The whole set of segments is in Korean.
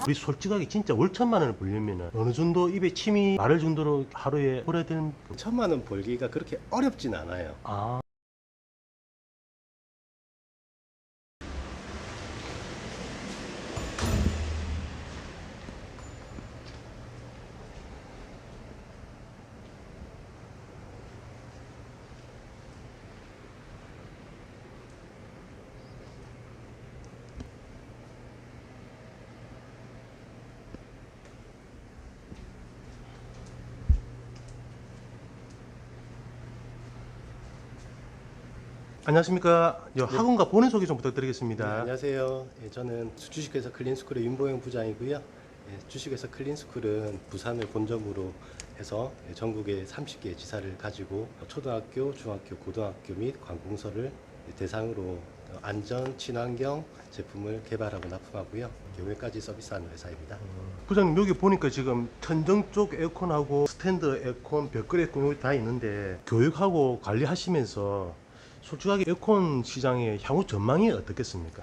우리 솔직하게 진짜 월천만 원을 벌려면 어느 정도 입에 침이 마를 정도로 하루에 벌어야 되는. 1,000만 원 벌기가 그렇게 어렵진 않아요. 아. 안녕하십니까. 학원과 본인 소개 좀 부탁드리겠습니다. 네, 안녕하세요. 예, 저는 주식회사 클린스쿨의 윤보영 부장이고요. 예, 주식회사 클린스쿨은 부산을 본점으로 해서 전국에 30개의 지사를 가지고 초등학교, 중학교, 고등학교 및 관공서를 대상으로 안전, 친환경 제품을 개발하고 납품하고요. 교육까지 서비스하는 회사입니다. 부장님, 여기 보니까 지금 천정 쪽 에어컨하고 스탠드 에어컨, 벽걸이 에어컨 여기 다 있는데 교육하고 관리하시면서 솔직하게 에어컨 시장의 향후 전망이 어떻겠습니까?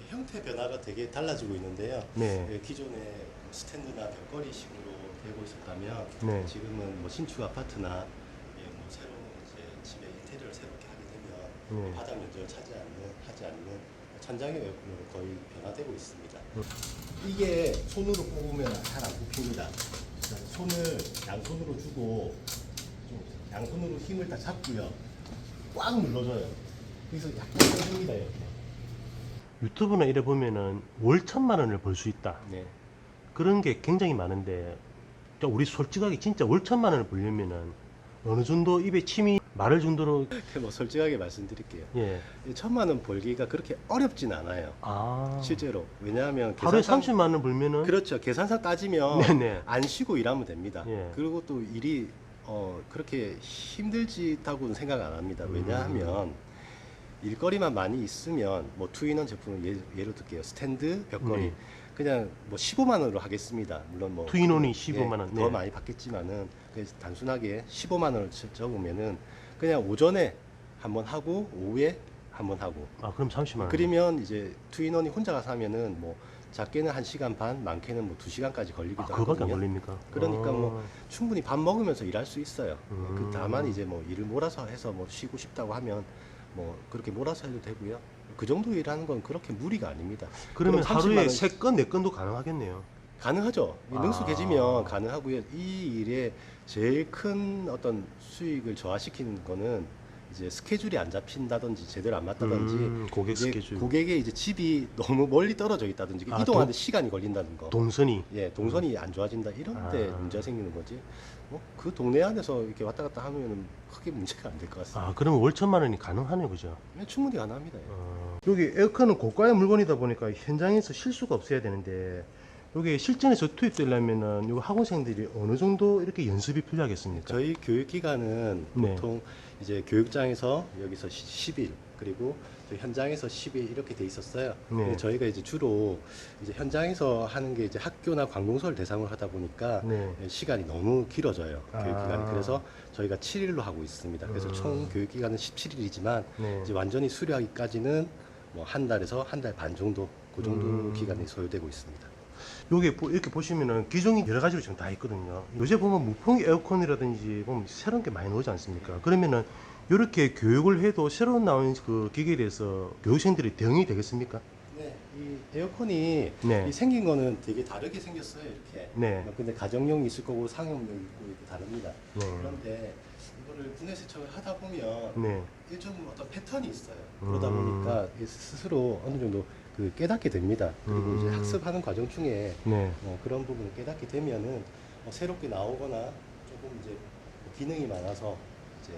형태 변화가 되게 달라지고 있는데요. 네. 예, 기존에 스탠드나 벽걸이식으로 되고 있었다면 네. 지금은 뭐 신축 아파트나 뭐 새로운 이제 집의 인테리어를 새롭게 하게 되면 네. 바닥 면적을 하지 않는 천장형 에어컨으로 거의 변화되고 있습니다. 이게 손으로 뽑으면 잘 안 뽑힙니다. 손을 양손으로 주고 좀 양손으로 힘을 다 잡고요. 꽉 눌러줘요. 그래서 약간 떠집니다 이렇게. 유튜브나 이래 보면은 월 1,000만 원을 벌 수 있다. 네. 그런 게 굉장히 많은데 우리 솔직하게 진짜 월 1,000만 원을 벌려면은 어느 정도 입에 침이 마를 정도로. 뭐 솔직하게 말씀드릴게요. 예. 1,000만 원 벌기가 그렇게 어렵진 않아요. 아. 실제로. 왜냐하면 하루에 계산상 30만 원 벌면은. 그렇죠. 계산상 따지면 네네. 안 쉬고 일하면 됩니다. 예. 그리고 또 일이 그렇게 힘들지다고는 생각 안 합니다. 왜냐하면 일거리만 많이 있으면 뭐 투인원 제품을 예로 들게요. 스탠드, 벽걸이 네. 그냥 뭐 15만 원으로 하겠습니다. 물론 뭐 투인원이 15만 원. 더 네. 많이 받겠지만은 그래서 단순하게 15만 원을 적으면은 그냥 오전에 한번 하고 오후에 한번 하고 아, 그럼 30만 원. 그러면 이제 투인원이 혼자 가서 하면은 뭐 작게는 1시간 반, 많게는 뭐 2시간까지 걸리기도 아, 그거밖에 안 하거든요. 걸립니까? 그러니까 아. 뭐 충분히 밥 먹으면서 일할 수 있어요. 음. 다만 이제 뭐 일을 몰아서 해서 뭐 쉬고 싶다고 하면 뭐 그렇게 몰아서 해도 되고요. 그 정도 일하는 건 그렇게 무리가 아닙니다. 그러면 그럼 30만 하루에 원 3건, 4건도 가능하겠네요. 가능하죠. 이 능수 아. 개지면 가능하고요. 이 일에 제일 큰 어떤 수익을 저하시키는 거는 이제 스케줄이 안 잡힌다든지 제대로 안 맞다든지 고객 이제 스케줄. 고객의 이제 집이 너무 멀리 떨어져 있다든지 아, 이동하는데 시간이 걸린다는 거. 동선이. 예, 동선이 안 좋아진다 이런 데 아. 문제가 생기는 거지. 그 동네 안에서 이렇게 왔다 갔다 하면은 크게 문제가 안 될 것 같습니다. 아, 그러면 월 1,000만 원이 가능하네요, 그죠? 충분히 가능합니다. 여기 에어컨은 고가의 물건이다 보니까 현장에서 실수가 없어야 되는데 여기 실전에서 투입되려면은 요 학원생들이 어느 정도 이렇게 연습이 필요하겠습니까? 저희 교육 기간은 네. 보통 이제 교육장에서 여기서 10일 그리고 저희 현장에서 10일 이렇게 돼 있었어요. 네. 근데 저희가 이제 주로 이제 현장에서 하는 게 이제 학교나 관공서를 대상으로 하다 보니까 네. 시간이 너무 길어져요. 아. 교육 기간이. 그래서 저희가 7일로 하고 있습니다. 그래서 총 교육 기간은 17일이지만 네. 이제 완전히 수료하기까지는 뭐 한 달에서 한 달 반 정도 그 정도 기간이 소요되고 있습니다. 여기 이렇게 보시면은 기종이 여러 가지로 지금 다 있거든요. 요새 보면 무풍 에어컨이라든지 보면 새로운 게 많이 나오지 않습니까? 그러면은 이렇게 교육을 해도 새로 나온 그 기계에 대해서 교육생들이 대응이 되겠습니까? 네, 이 에어컨이 네. 이 생긴 거는 되게 다르게 생겼어요, 이렇게. 네. 근데 가정용이 있을 거고 상용용이 있고 이렇게 다릅니다. 네. 그런데 이거를 분해 세척을 하다 보면 네. 일정 어떤 패턴이 있어요. 그러다 음. 보니까 스스로 어느 정도 깨닫게 됩니다. 그리고 이제 학습하는 과정 중에 네. 그런 부분을 깨닫게 되면은 새롭게 나오거나 조금 이제 기능이 많아서 이제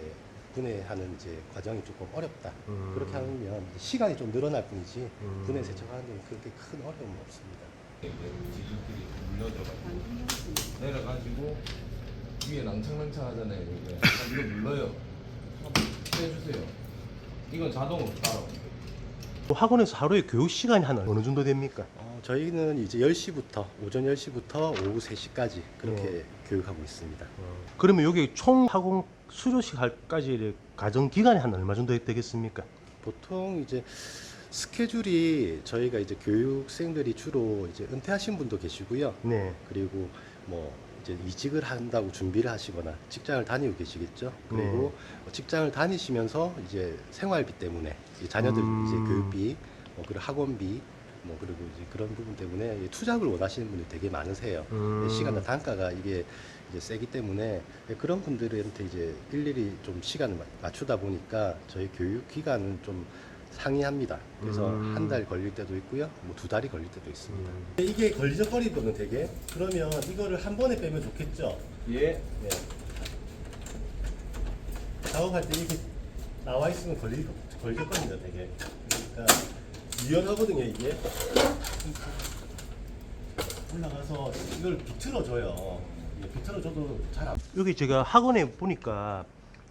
분해하는 이제 과정이 조금 어렵다. 그렇게 하면 시간이 좀 늘어날 뿐이지 분해 세척하는 데는 그렇게 큰 어려움은 없습니다. 지들끼리 눌러 들어가지고 내려가지고 위에 낭창낭창 하잖아요. 이거 눌러요. 한번 해주세요. 이건 자동으로 따라옵니다. 학원에서 하루에 교육 시간이 한 어느 정도 됩니까? 저희는 이제 10시부터 오전 10시부터 오후 3시까지 그렇게 네. 교육하고 있습니다. 그러면 여기 총 학원 수료식 할까지 가정 기간이 한 얼마 정도 되겠습니까? 보통 이제 스케줄이 저희가 이제 교육생들이 주로 이제 은퇴하신 분도 계시고요. 네. 그리고 뭐 이제 이직을 한다고 준비를 하시거나 직장을 다니고 계시겠죠. 그리고 직장을 다니시면서 이제 생활비 때문에 이제 자녀들 이제 교육비, 뭐 그리고 학원비, 뭐 그리고 이제 그런 부분 때문에 이 투잡을 원하시는 분들이 되게 많으세요. 시간과 단가가 이게 이제 세기 때문에 그런 분들한테 이제 일일이 좀 시간을 맞추다 보니까 저희 교육 기간은 좀 상이합니다. 그래서 한 달 걸릴 때도 있고요, 뭐 2달이 걸릴 때도 있습니다. 이게 걸리적거리거든 되게. 그러면 이거를 한 번에 빼면 좋겠죠. 예. 네. 작업할 때 이렇게 나와 있으면 걸리적거립니다 되게. 그러니까 유연하거든요 이게. 올라가서 이걸 비틀어줘요. 비틀어줘도 잘 안. 여기 제가 학원에 보니까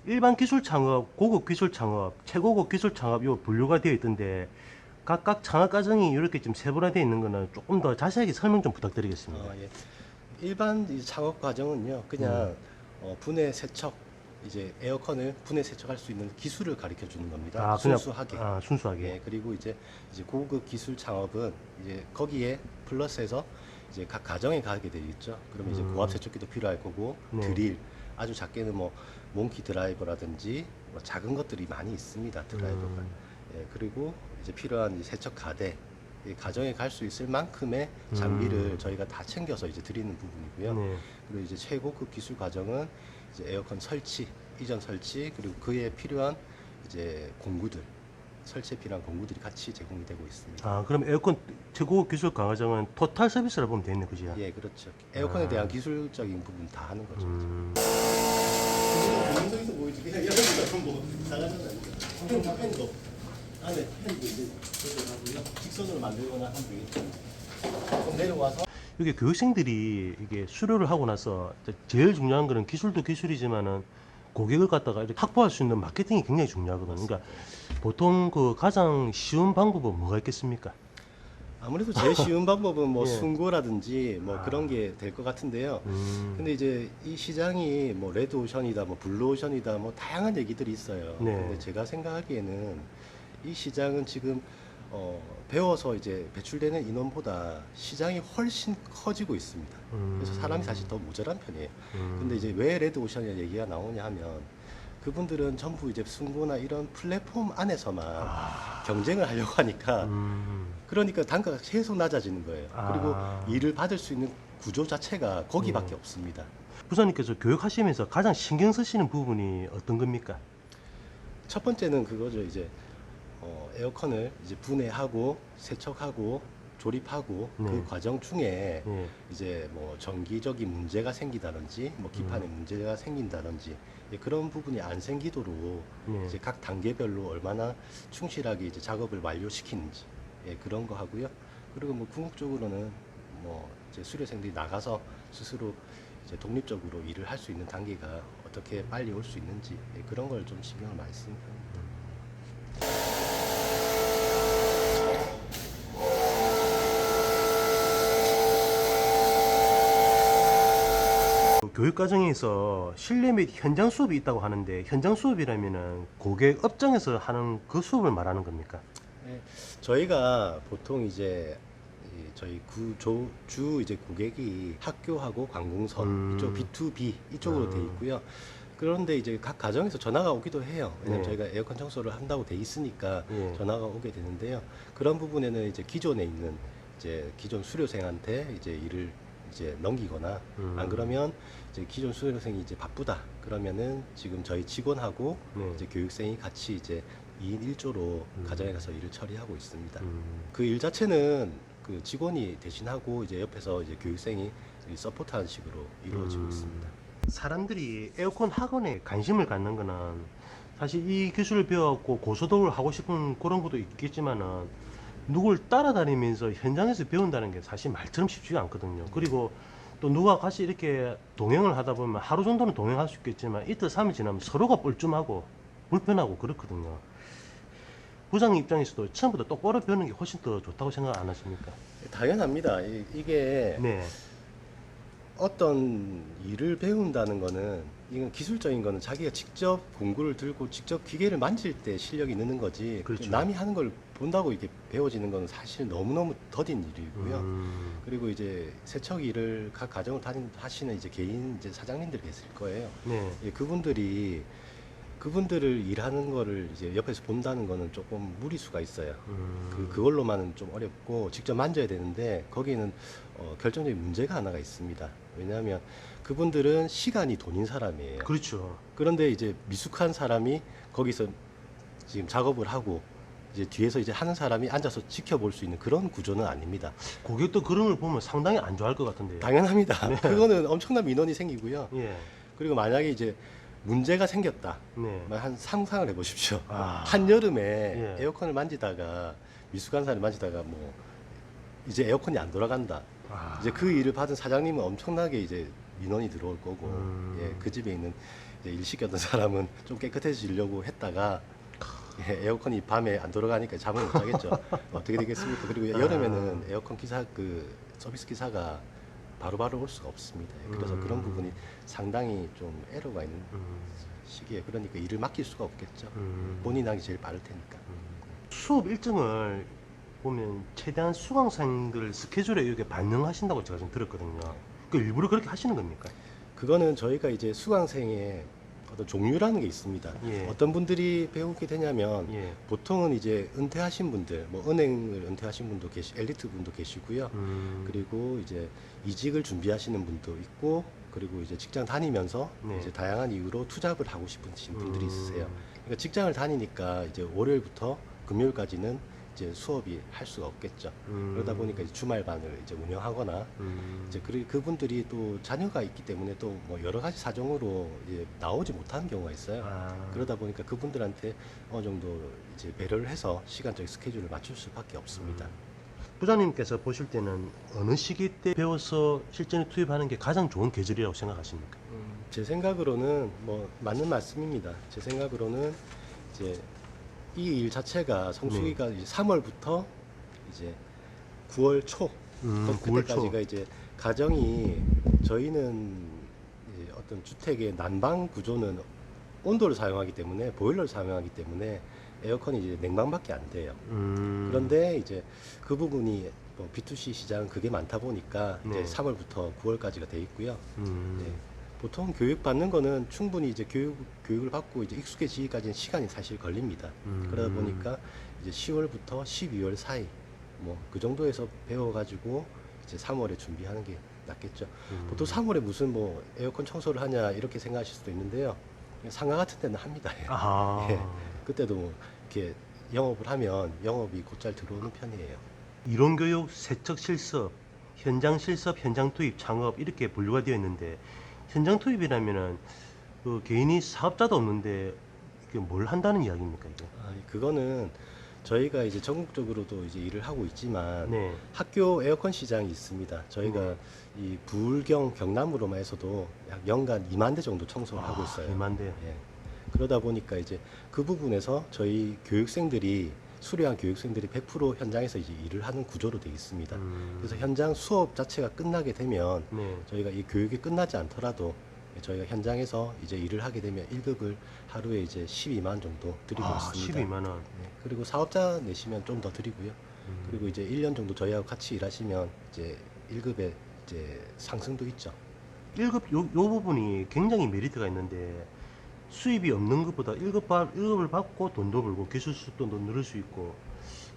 일반 기술 창업, 고급 기술 창업, 최고급 기술 창업 요 분류가 되어 있던데 각각 창업 과정이 이렇게 좀 세분화되어 있는 거는 조금 더 자세하게 설명 좀 부탁드리겠습니다. 예. 일반 이 작업 과정은요, 그냥 분해 세척, 이제 에어컨을 분해 세척할 수 있는 기술을 가르쳐 주는 겁니다. 아, 그냥 순수하게. 순수하게. 예, 그리고 이제 고급 기술 창업은 이제 거기에 플러스해서 이제 각 가정에 가게 되겠죠. 그러면 이제 고압 세척기도 필요할 거고, 네. 드릴, 아주 작게는 뭐 몽키 드라이버라든지 뭐 작은 것들이 많이 있습니다. 드라이버가. 예, 그리고 이제 필요한 이 세척 가대, 이 가정에 갈 수 있을 만큼의 장비를 저희가 다 챙겨서 이제 드리는 부분이고요. 네. 그리고 이제 최고급 기술 과정은 이제 에어컨 설치, 이전 설치, 그리고 그에 필요한 이제 공구들, 설치에 필요한 공구들이 같이 제공이 되고 있습니다. 아, 그럼 에어컨 최고급 기술 강화정은 토탈 서비스라 보면 되겠네, 그죠? 예, 그렇죠. 에어컨에 대한 기술적인 부분 다 하는 거죠. 여기서 보여주게 여기서 뭐 나가잖아요. 좀 팬도 안에 팬도 이제 조절하고요. 직선으로 만들거나 하면 되겠죠. 좀 내려와서. 이게 교육생들이 이게 수료를 하고 나서 제일 중요한 거는 기술도 기술이지만은 고객을 갖다가 이렇게 확보할 수 있는 마케팅이 굉장히 중요하거든요. 그러니까 보통 그 가장 쉬운 방법은 뭐가 있겠습니까? 아무래도 제일 쉬운 방법은 뭐 예. 순고라든지 뭐 그런 게 될 것 같은데요. 근데 이제 이 시장이 뭐 레드오션이다, 뭐 블루오션이다, 뭐 다양한 얘기들이 있어요. 네. 근데 제가 생각하기에는 이 시장은 지금 배워서 이제 배출되는 인원보다 시장이 훨씬 커지고 있습니다. 그래서 사람이 사실 더 모자란 편이에요. 근데 이제 왜 레드오션이라는 얘기가 나오냐 하면 그분들은 전부 이제 순고나 이런 플랫폼 안에서만 경쟁을 하려고 하니까 그러니까 단가가 계속 낮아지는 거예요. 그리고 일을 받을 수 있는 구조 자체가 거기밖에 없습니다. 부사님께서 교육하시면서 가장 신경 쓰시는 부분이 어떤 겁니까? 첫 번째는 그거죠. 이제 에어컨을 이제 분해하고 세척하고 조립하고 네. 그 과정 중에 예. 이제 뭐 전기적인 문제가 생기다든지 뭐 기판에 문제가 생긴다든지 그런 부분이 안 생기도록 네. 이제 각 단계별로 얼마나 충실하게 이제 작업을 완료시키는지 그런 거 하고요. 그리고 뭐 궁극적으로는 뭐 이제 수료생들이 나가서 스스로 이제 독립적으로 일을 할 수 있는 단계가 어떻게 빨리 올 수 있는지 그런 걸 좀 신경을 많이 쓰는 편입니다. 교육 과정에서 실내 및 현장 수업이 있다고 하는데 현장 수업이라면은 고객 업장에서 하는 그 수업을 말하는 겁니까? 네, 저희가 보통 이제 저희 주 이제 고객이 학교하고 관공서 이쪽 B2B 이쪽으로 돼 있고요. 그런데 이제 각 가정에서 전화가 오기도 해요. 왜냐면 네. 저희가 에어컨 청소를 한다고 돼 있으니까 예. 전화가 오게 되는데요. 그런 부분에는 이제 기존에 있는 이제 기존 수료생한테 이제 일을 이제 넘기거나 안 그러면 이제 기존 수료생이 이제 바쁘다 그러면은 지금 저희 직원하고 네. 이제 교육생이 같이 이제 2인 1조로 가정에 가서 일을 처리하고 있습니다. 그 일 자체는 그 직원이 대신하고 이제 옆에서 이제 교육생이 서포트하는 식으로 이루어지고 있습니다. 사람들이 에어컨 학원에 관심을 갖는 거는 사실 이 기술을 배워갖고 고소득을 하고 싶은 그런 것도 있겠지만은 누굴 따라다니면서 현장에서 배운다는 게 사실 말처럼 쉽지가 않거든요. 그리고 또 누가 같이 이렇게 동행을 하다 보면 하루 정도는 동행할 수 있겠지만 이틀 3일 지나면 서로가 뻘쭘하고 불편하고 그렇거든요. 부장 입장에서도 처음부터 똑바로 배우는 게 훨씬 더 좋다고 생각 안 하십니까? 당연합니다. 이게 네. 어떤 일을 배운다는 거는 이건 기술적인 거는 자기가 직접 공구를 들고 직접 기계를 만질 때 실력이 느는 거지. 그렇죠. 남이 하는 걸 본다고 이게 배워지는 건 사실 너무너무 더딘 일이고요. 음. 그리고 이제 세척 일을 각 가정을 하시는 이제 개인 이제 사장님들이 계실 거예요. 네. 예, 그분들을 일하는 거를 이제 옆에서 본다는 거는 조금 무리수가 있어요. 그걸로만은 좀 어렵고 직접 만져야 되는데 거기는 결정적인 문제가 하나가 있습니다. 왜냐하면 그분들은 시간이 돈인 사람이에요. 그렇죠. 그런데 이제 미숙한 사람이 거기서 지금 작업을 하고 이제 뒤에서 이제 하는 사람이 앉아서 지켜볼 수 있는 그런 구조는 아닙니다. 고객도 그런 걸 보면 상당히 안 좋아할 것 같은데요. 당연합니다. 그거는 엄청난 민원이 생기고요. 예. 그리고 만약에 이제 문제가 생겼다. 네. 한 상상을 해보십시오. 아. 한여름에 예. 에어컨을 만지다가 미숙한 사람이 만지다가 뭐 이제 에어컨이 안 돌아간다. 아. 이제 그 일을 받은 사장님은 엄청나게 이제 민원이 들어올 거고, 음. 예, 그 집에 있는 이제 일 시켰던 사람은 좀 깨끗해지려고 했다가 예, 에어컨이 밤에 안 돌아가니까 잠을 못 자겠죠. 어떻게 되겠습니까? 그리고 여름에는 에어컨 기사 그 서비스 기사가 바로바로 올 수가 없습니다. 예, 그래서 그런 부분이 상당히 좀 에러가 있는 시기에 그러니까 일을 맡길 수가 없겠죠. 본인 하기 제일 빠를 테니까. 수업 일정을 보면 최대한 수강생들 스케줄에 이렇게 반영하신다고 제가 좀 들었거든요. 그 일부러 그렇게 하시는 겁니까? 그거는 저희가 이제 수강생의 어떤 종류라는 게 있습니다. 예. 어떤 분들이 배우게 되냐면 예. 보통은 이제 은퇴하신 분들, 뭐 은행을 은퇴하신 분도 엘리트 분도 계시고요. 그리고 이제 이직을 준비하시는 분도 있고, 그리고 이제 직장 다니면서 네. 이제 다양한 이유로 투잡을 하고 싶으신 분들이 있으세요. 그러니까 직장을 다니니까 이제 월요일부터 금요일까지는 이제 수업이 할 수가 없겠죠. 그러다 보니까 이제 주말반을 이제 운영하거나 이제 그분들이 또 자녀가 있기 때문에 또 뭐 여러 가지 사정으로 이제 나오지 못하는 경우가 있어요. 아. 그러다 보니까 그분들한테 어느 정도 이제 배려를 해서 시간적 스케줄을 맞출 수밖에 없습니다. 부장님께서 보실 때는 어느 시기 때 배워서 실전에 투입하는 게 가장 좋은 계절이라고 생각하십니까? 제 생각으로는 뭐 맞는 말씀입니다. 제 생각으로는 이제 이 일 자체가 성수기가 이제 3월부터 이제 9월 초 9월 초. 그때까지가 이제 가정이 저희는 이제 어떤 주택의 난방 구조는 온도를 사용하기 때문에 보일러를 사용하기 때문에 에어컨이 이제 냉방밖에 안 돼요. 그런데 이제 그 부분이 뭐 B2C 시장은 그게 많다 보니까 네. 이제 3월부터 9월까지가 돼 있고요. 음. 네. 보통 교육 받는 거는 충분히 이제 교육을 받고 이제 익숙해지기까지는 시간이 사실 걸립니다. 그러다 보니까 이제 10월부터 12월 사이 뭐 그 정도에서 배워가지고 이제 3월에 준비하는 게 낫겠죠. 보통 3월에 무슨 뭐 에어컨 청소를 하냐 이렇게 생각하실 수도 있는데요. 상가 같은 데는 합니다. 아. 예. 그때도 뭐 이렇게 영업을 하면 영업이 곧잘 들어오는 편이에요. 이론 교육, 세척 실습, 현장 실습, 현장 투입, 창업 이렇게 분류가 되어 있는데 현장 투입이라면은 그 개인이 사업자도 없는데 이게 뭘 한다는 이야기입니까 이게? 그거는 저희가 이제 전국적으로도 이제 일을 하고 있지만 네. 학교 에어컨 시장이 있습니다. 저희가 이 부울경 경남으로만 해서도 약 연간 2만 대 정도 청소를 하고 있어요. 2만 대. 예. 그러다 보니까 이제 그 부분에서 저희 교육생들이 수료한 교육생들이 100% 현장에서 이제 일을 하는 구조로 되어 있습니다. 그래서 현장 수업 자체가 끝나게 되면 네. 저희가 이 교육이 끝나지 않더라도 저희가 현장에서 이제 일을 하게 되면 1급을 하루에 이제 12만 정도 드리고 있습니다. 12만 원. 네. 그리고 사업자 내시면 좀 더 드리고요. 그리고 이제 1년 정도 저희하고 같이 일하시면 이제 1급에 이제 상승도 있죠. 1급 요 부분이 굉장히 메리트가 있는데 수입이 없는 것보다 1급을 받고 돈도 벌고 기술 수준도 늘을 수 있고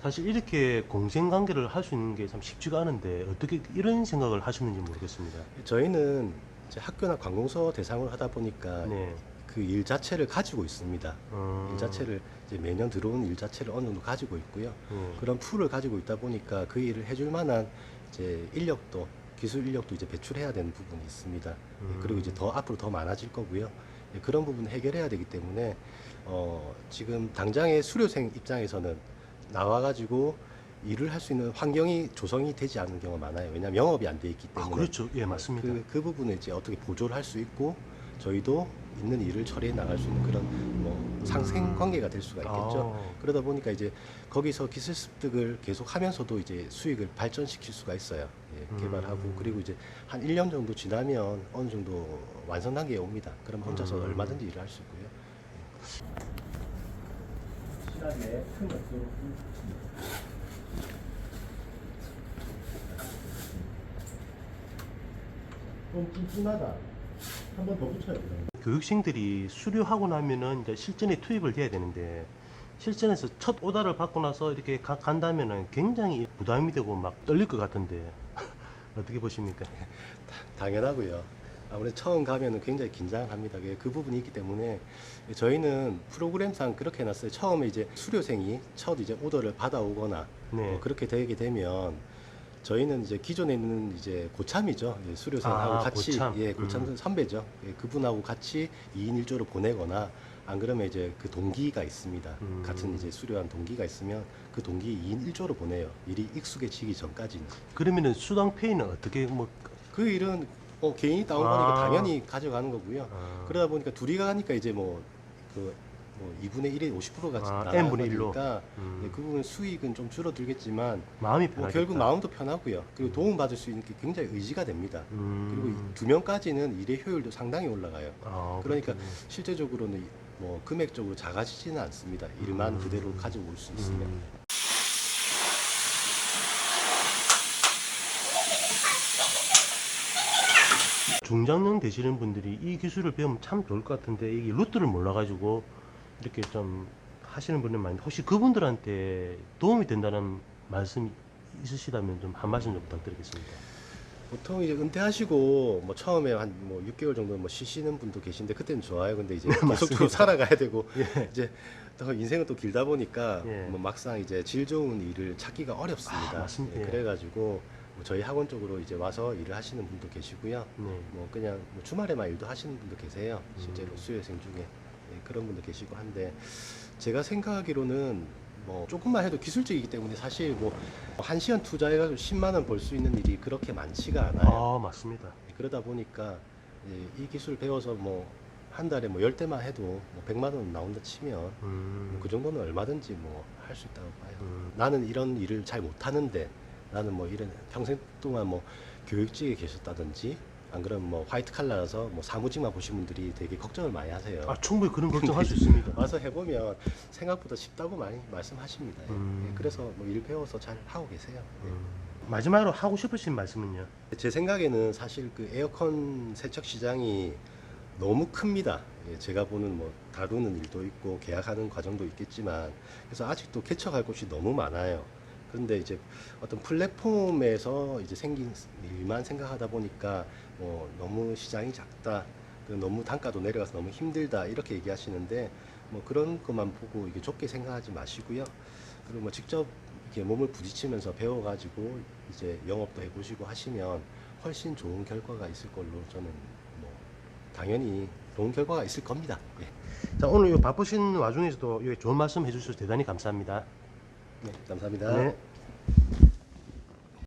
사실 이렇게 공생 관계를 할 수 있는 게 참 쉽지가 않은데 어떻게 이런 생각을 하시는지 모르겠습니다. 저희는 이제 학교나 관공서 대상으로 하다 보니까 네. 그 일 자체를 가지고 있습니다. 음. 일 자체를 이제 매년 들어오는 일 자체를 어느 정도 가지고 있고요. 네. 그런 풀을 가지고 있다 보니까 그 일을 해줄 만한 이제 인력도 기술 인력도 이제 배출해야 되는 부분이 있습니다. 그리고 이제 더 앞으로 더 많아질 거고요. 그런 부분 해결해야 되기 때문에 지금 당장의 수료생 입장에서는 나와가지고 일을 할 수 있는 환경이 조성이 되지 않는 경우가 많아요. 왜냐하면 영업이 안 돼 있기 때문에. 그렇죠. 예, 맞습니다. 그 부분을 이제 어떻게 보조를 할 수 있고 저희도 있는 일을 처리해 나갈 수 있는 그런 뭐 상생 관계가 될 수가 있겠죠. 아. 그러다 보니까 이제 거기서 기술 습득을 계속 하면서도 이제 수익을 발전시킬 수가 있어요. 예, 개발하고 그리고 이제 한 1년 정도 지나면 어느 정도 완성 단계에 옵니다. 그럼 혼자서 얼마든지 일을 할 수 있고요. 실하게 큰 역도로 좀 찜찜하다. 한 번 더 붙여야 돼요. 교육생들이 수료하고 나면은 이제 실전에 투입을 해야 되는데 실전에서 첫 오다를 받고 나서 이렇게 간다면은 굉장히 부담이 되고 막 떨릴 것 같은데 어떻게 보십니까? 당연하고요. 아무래도 처음 가면은 굉장히 긴장합니다. 그 부분이 있기 때문에 저희는 프로그램상 그렇게 해놨어요. 처음에 이제 수료생이 첫 이제 오더를 받아오거나 네. 그렇게 되게 되면 저희는 이제 기존에 있는 이제 고참이죠. 이제 수료생하고 아, 같이 고참. 예, 고참 선배죠. 예, 그분하고 같이 2인 1조로 보내거나 안 그러면 이제 그 동기가 있습니다. 같은 이제 수료한 동기가 있으면 그 동기 2인 1조로 보내요. 일이 익숙해지기 전까지는. 그러면은 수당 페이는 어떻게 뭐 그 일은 개인이 따온 거니까 아. 당연히 가져가는 거고요. 아. 그러다 보니까 둘이 가니까 이제 뭐 2분의 1에 50%가 아, 나가니까 n분의 1로. 예, 그 부분 수익은 좀 줄어들겠지만 마음이 뭐 편하겠다. 결국 마음도 편하고요. 그리고 도움 받을 수 있는 게 굉장히 의지가 됩니다. 그리고 2명까지는 일의 효율도 상당히 올라가요. 아, 그러니까 그렇군요. 실제적으로는 뭐 금액적으로 작아지지는 않습니다. 일만 그대로 가지고 올 수 있으면. 중장년 되시는 분들이 이 기술을 배우면 참 좋을 것 같은데 이게 루트를 몰라가지고 이렇게 좀 하시는 분들 많은데 혹시 그분들한테 도움이 된다는 말씀이 있으시다면 좀 한 말씀 좀 부탁드리겠습니다. 보통 이제 은퇴하시고 뭐 처음에 한 뭐 6개월 정도 뭐 쉬시는 분도 계신데 그때는 좋아요. 근데 이제 계속적으로 살아가야 되고 이제 또 인생은 또 길다 보니까 예. 뭐 막상 이제 질 좋은 일을 찾기가 어렵습니다. 아, 맞습니다. 예, 그래가지고 뭐 저희 학원 쪽으로 이제 와서 일을 하시는 분도 계시고요. 네. 뭐 그냥 뭐 주말에만 일도 하시는 분도 계세요. 실제로 수료생 중에 그런 분도 계시고 한데 제가 생각하기로는 뭐 조금만 해도 기술직이기 때문에 사실 뭐 1시간 투자해가지고 10만 원 벌 수 있는 일이 그렇게 많지가 않아요. 아, 맞습니다. 그러다 보니까 이 기술 배워서 뭐 한 달에 뭐 10대만 해도 뭐 100만 원 나온다 치면 뭐그 정도는 얼마든지 뭐 할 수 있다고 봐요. 나는 이런 일을 잘 못하는데 나는 뭐 이런 평생 동안 뭐 교육직에 계셨다든지 안 그러면 뭐 화이트 칼라라서 뭐 사무직만 보신 분들이 되게 걱정을 많이 하세요. 아, 충분히 그런 걱정할 수 있습니다. 와서 해보면 생각보다 쉽다고 많이 말씀하십니다. 예, 그래서 뭐 일 배워서 잘 하고 계세요. 예. 마지막으로 하고 싶으신 말씀은요? 제 생각에는 사실 그 에어컨 세척 시장이 너무 큽니다. 예, 제가 보는 뭐 다루는 일도 있고 계약하는 과정도 있겠지만 그래서 아직도 개척할 곳이 너무 많아요. 그런데 이제 어떤 플랫폼에서 이제 생긴 일만 생각하다 보니까 뭐 너무 시장이 작다, 너무 단가도 내려가서 너무 힘들다 이렇게 얘기하시는데 뭐 그런 것만 보고 이게 좁게 생각하지 마시고요. 그리고 뭐 직접 이렇게 몸을 부딪히면서 배워가지고 이제 영업도 해보시고 하시면 훨씬 좋은 결과가 있을 걸로 저는 뭐 당연히 좋은 결과가 있을 겁니다. 예. 자, 오늘 이 바쁘신 와중에서도 이렇게 좋은 말씀 해주셔서 대단히 감사합니다. 네, 감사합니다. 네.